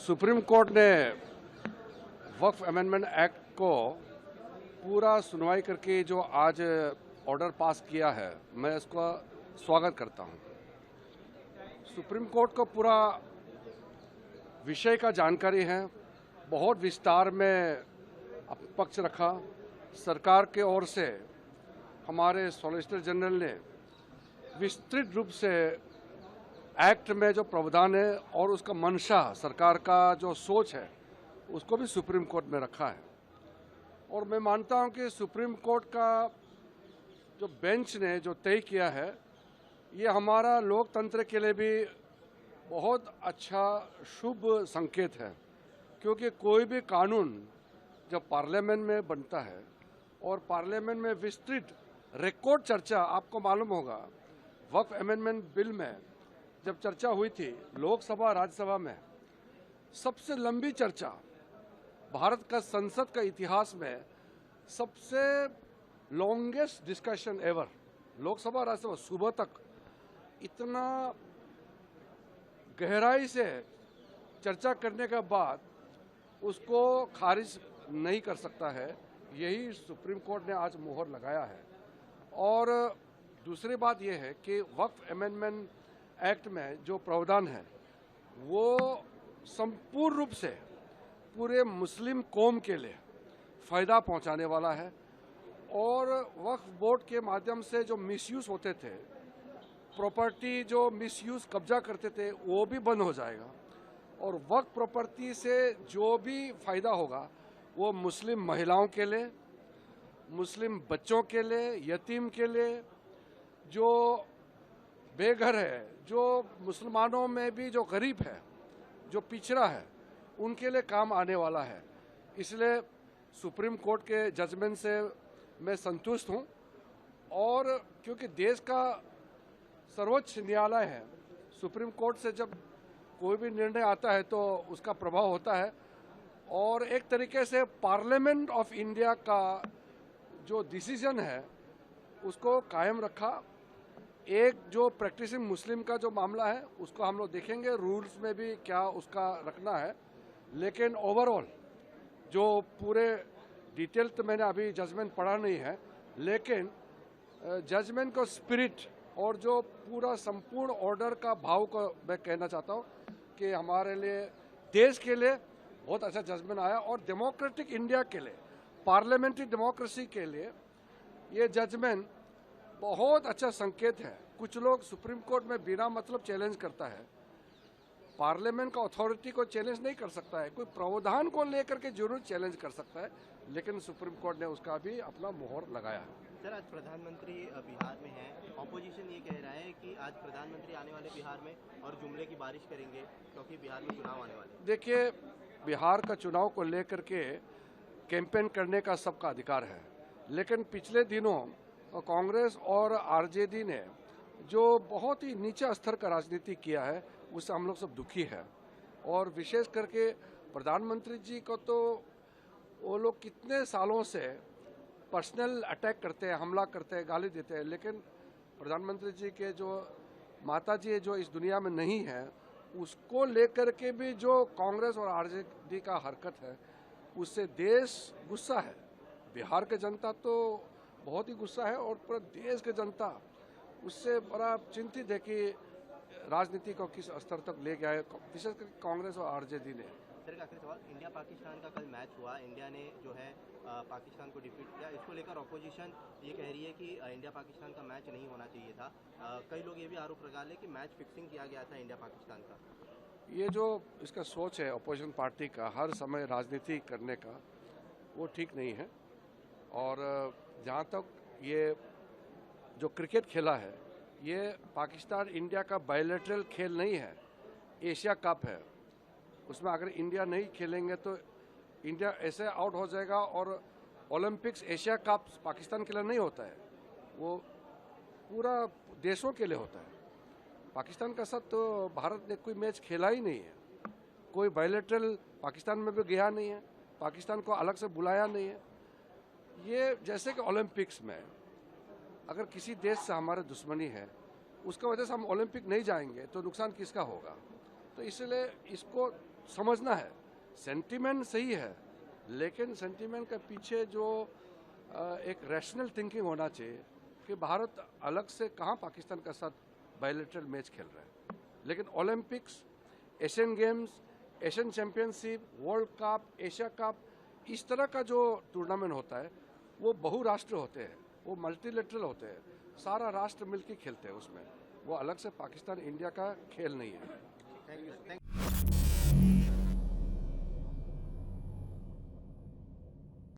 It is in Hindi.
सुप्रीम कोर्ट ने वक्फ अमेंडमेंट एक्ट को पूरा सुनवाई करके जो आज ऑर्डर पास किया है, मैं इसका स्वागत करता हूं। सुप्रीम कोर्ट को पूरा विषय का जानकारी है, बहुत विस्तार में पक्ष रखा। सरकार के ओर से हमारे सॉलिसिटर जनरल ने विस्तृत रूप से एक्ट में जो प्रावधान है और उसका मंशा, सरकार का जो सोच है, उसको भी सुप्रीम कोर्ट में रखा है। और मैं मानता हूं कि सुप्रीम कोर्ट का जो बेंच ने जो तय किया है, ये हमारा लोकतंत्र के लिए भी बहुत अच्छा शुभ संकेत है, क्योंकि कोई भी कानून जब पार्लियामेंट में बनता है और पार्लियामेंट में विस्तृत रिकॉर्ड चर्चा, आपको मालूम होगा वक्फ अमेंडमेंट बिल में जब चर्चा हुई थी लोकसभा राज्यसभा में, सबसे लंबी चर्चा भारत का संसद का इतिहास में, सबसे longest discussion ever, Lok Sabha Rajya Sabha सुबह तक इतना गहराई से चर्चा करने के बाद उसको खारिज नहीं कर सकता है। यही सुप्रीम कोर्ट ने आज मुहर लगाया है। और दूसरी बात यह है कि वक्फ अमेंडमेंट एक्ट में जो प्रावधान है वो संपूर्ण रूप से पूरे मुस्लिम कौम के लिए फायदा पहुंचाने वाला है। और वक्फ बोर्ड के माध्यम से जो मिसयूज होते थे, प्रॉपर्टी जो मिसयूज कब्जा करते थे, वो भी बंद हो जाएगा। और वक्फ प्रॉपर्टी से जो भी फायदा होगा वो मुस्लिम महिलाओं के लिए, मुस्लिम बच्चों के लिए, यतीम के लिए, जो बेघर है, जो मुसलमानों में भी जो गरीब है, जो पिछड़ा है, उनके लिए काम आने वाला है। इसलिए सुप्रीम कोर्ट के जजमेंट से मैं संतुष्ट हूं। और क्योंकि देश का सर्वोच्च न्यायालय है, सुप्रीम कोर्ट से जब कोई भी निर्णय आता है तो उसका प्रभाव होता है। और एक तरीके से पार्लियामेंट ऑफ इंडिया का जो डिसीजन है उसको कायम रखा। एक जो प्रैक्टिसिंग मुस्लिम का जो मामला है उसको हम लोग देखेंगे रूल्स में भी क्या उसका रखना है, लेकिन ओवरऑल जो पूरे डिटेल तो मैंने अभी जजमेंट पढ़ा नहीं है, लेकिन जजमेंट को स्पिरिट और जो पूरा संपूर्ण ऑर्डर का भाव को मैं कहना चाहता हूँ कि हमारे लिए, देश के लिए बहुत अच्छा जजमेंट आया। और डेमोक्रेटिक इंडिया के लिए, पार्लियामेंट्री डेमोक्रेसी के लिए ये जजमेंट बहुत अच्छा संकेत है। कुछ लोग सुप्रीम कोर्ट में बिना मतलब चैलेंज करता है, पार्लियामेंट का अथॉरिटी को चैलेंज नहीं कर सकता है, कोई प्रावधान को लेकर के जरूर चैलेंज कर सकता है, लेकिन सुप्रीम कोर्ट ने उसका भी अपना मोहर लगाया है। सर, आज प्रधानमंत्री बिहार में हैं। ऑपोजिशन ये कह रहा है कि आज प्रधानमंत्री आने वाले बिहार में और जुमले की बारिश करेंगे क्योंकि बिहार में चुनाव आने वाले। देखिए, बिहार का चुनाव को लेकर के कैंपेन करने का सबका अधिकार है, लेकिन पिछले दिनों कांग्रेस और आरजेडी ने जो बहुत ही नीचे स्तर का राजनीति किया है, उससे हम लोग सब दुखी है। और विशेष करके प्रधानमंत्री जी को तो वो लोग कितने सालों से पर्सनल अटैक करते हैं, हमला करते हैं, गाली देते हैं, लेकिन प्रधानमंत्री जी के जो माता जी जो इस दुनिया में नहीं है, उसको लेकर के भी जो कांग्रेस और आरजेडी का हरकत है, उससे देश गुस्सा है। बिहार के जनता तो बहुत ही गुस्सा है और पूरा देश के जनता उससे बड़ा चिंतित है कि राजनीति को किस स्तर तक ले गया है, विशेषकर कांग्रेस और आरजेडी ने। सर, आखिरी सवाल, इंडिया पाकिस्तान का कल मैच हुआ, इंडिया ने जो है पाकिस्तान को डिफीट किया। इसको लेकर ऑपोजिशन ये कह रही है कि इंडिया पाकिस्तान का मैच नहीं होना चाहिए था। कई लोग ये भी आरोप लगा रहे कि मैच फिक्सिंग किया गया था इंडिया पाकिस्तान का। ये जो इसका सोच है अपोजिशन पार्टी का हर समय राजनीति करने का, वो ठीक नहीं है। और जहाँ तक ये जो क्रिकेट खेला है, ये पाकिस्तान इंडिया का बायलैटरल खेल नहीं है, एशिया कप है। उसमें अगर इंडिया नहीं खेलेंगे तो इंडिया ऐसे आउट हो जाएगा। और ओलंपिक्स, एशिया कप पाकिस्तान के लिए नहीं होता है, वो पूरा देशों के लिए होता है। पाकिस्तान का साथ तो भारत ने कोई मैच खेला ही नहीं है, कोई बायलैटरल पाकिस्तान में भी गया नहीं है, पाकिस्तान को अलग से बुलाया नहीं है। ये जैसे कि ओलंपिक्स में अगर किसी देश से हमारे दुश्मनी है, उसका वजह से हम ओलंपिक नहीं जाएंगे तो नुकसान किसका होगा। तो इसलिए इसको समझना है। सेंटीमेंट सही है, लेकिन सेंटीमेंट के पीछे जो एक रैशनल थिंकिंग होना चाहिए कि भारत अलग से कहाँ पाकिस्तान के साथ बायलैटरल मैच खेल रहा है। लेकिन Olympics, Asian games, Asian championship, world cup, Asia cup, इस तरह का जो टूर्नामेंट होता है वो बहुराष्ट्र होते हैं, वो मल्टीलेटरल होते हैं, सारा राष्ट्र मिलकर खेलते हैं उसमें। वो अलग से पाकिस्तान इंडिया का खेल नहीं है। Thank you.